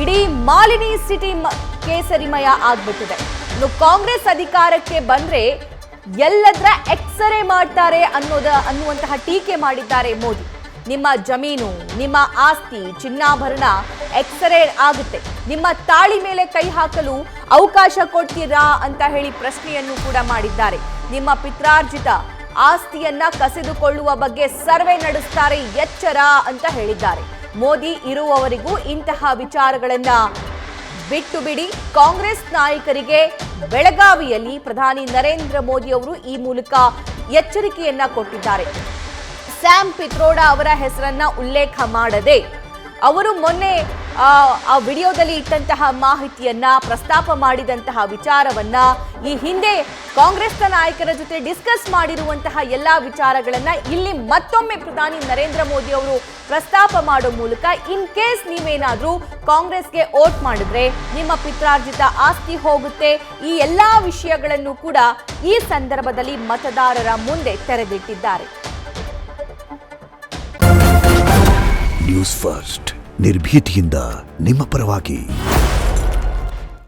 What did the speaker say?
ಇಡೀ ಮಾಲಿನಿ ಸಿಟಿ ಕೇಸರಿಮಯ ಆಗ್ಬಿಟ್ಟಿದೆ. ಇನ್ನು ಕಾಂಗ್ರೆಸ್ ಅಧಿಕಾರಕ್ಕೆ ಬಂದ್ರೆ ಎಲ್ಲದರ ಎಕ್ಸ್ರೇ ಮಾಡ್ತಾರೆ ಅನ್ನುವಂತಹ ಟೀಕೆ ಮಾಡಿದ್ದಾರೆ ಮೋದಿ. ನಿಮ್ಮ ಜಮೀನು, ನಿಮ್ಮ ಆಸ್ತಿ, ಚಿನ್ನಾಭರಣ ಎಕ್ಸ್ರೇ ಆಗುತ್ತೆ, ನಿಮ್ಮ ತಾಳಿ ಮೇಲೆ ಕೈ ಹಾಕಲು ಅವಕಾಶ ಕೊಡ್ತೀರಾ ಅಂತ ಹೇಳಿ ಪ್ರಶ್ನೆಯನ್ನು ಕೂಡ ಮಾಡಿದ್ದಾರೆ. ನಿಮ್ಮ ಪಿತ್ರಾರ್ಜಿತ ಆಸ್ತಿಯನ್ನ ಕಸಿದುಕೊಳ್ಳುವ ಬಗ್ಗೆ ಸರ್ವೆ ನಡೆಸ್ತಾರೆ, ಎಚ್ಚರ ಅಂತ ಹೇಳಿದ್ದಾರೆ. ಮೋದಿ ಇರುವವರಿಗೂ ಇಂತಹ ವಿಚಾರಗಳನ್ನ ಬಿಟ್ಟು ಬಿಡಿ. ಕಾಂಗ್ರೆಸ್ ನಾಯಕರಿಗೆ ಬೆಳಗಾವಿಯಲ್ಲಿ ಪ್ರಧಾನಿ ನರೇಂದ್ರ ಮೋದಿ ಅವರು ಈ ಮೂಲಕ ಎಚ್ಚರಿಕೆಯನ್ನ ಕೊಟ್ಟಿದ್ದಾರೆ. ಸ್ಯಾಮ್ ಪಿತ್ರೋಡಾ ಅವರ ಹೆಸರನ್ನ ಉಲ್ಲೇಖ ಮಾಡದೆ ಅವರು ಮೊನ್ನೆ ಆ ವಿಡಿಯೋದಲ್ಲಿ ಇಟ್ಟಂತಹ ಮಾಹಿತಿಯನ್ನ ಪ್ರಸ್ತಾಪ ಮಾಡಿದಂತಹ ವಿಚಾರವನ್ನ, ಈ ಹಿಂದೆ ಕಾಂಗ್ರೆಸ್ನ ನಾಯಕರ ಜೊತೆ ಡಿಸ್ಕಸ್ ಮಾಡಿರುವಂತಹ ಎಲ್ಲಾ ವಿಚಾರಗಳನ್ನ ಇಲ್ಲಿ ಮತ್ತೊಮ್ಮೆ ಪ್ರಧಾನಿ ನರೇಂದ್ರ ಮೋದಿ ಅವರು ಪ್ರಸ್ತಾಪ ಮಾಡೋ ಮೂಲಕ ಇನ್ ಕೇಸ್ ನೀವೇನಾದ್ರೂ ಕಾಂಗ್ರೆಸ್ಗೆ ವೋಟ್ ಮಾಡಿದ್ರೆ ನಿಮ್ಮ ಪಿತ್ರಾರ್ಜಿತ ಆಸ್ತಿ ಹೋಗುತ್ತೆ, ಈ ಎಲ್ಲಾ ವಿಷಯಗಳನ್ನು ಕೂಡ ಈ ಸಂದರ್ಭದಲ್ಲಿ ಮತದಾರರ ಮುಂದೆ ತೆರೆದಿಟ್ಟಿದ್ದಾರೆ. ನ್ಯೂಸ್ ಫಸ್ಟ್ ನಿರ್ಭೀತಿಯಿಂದ ನಿಮ್ಮ ಪರವಾಗಿ.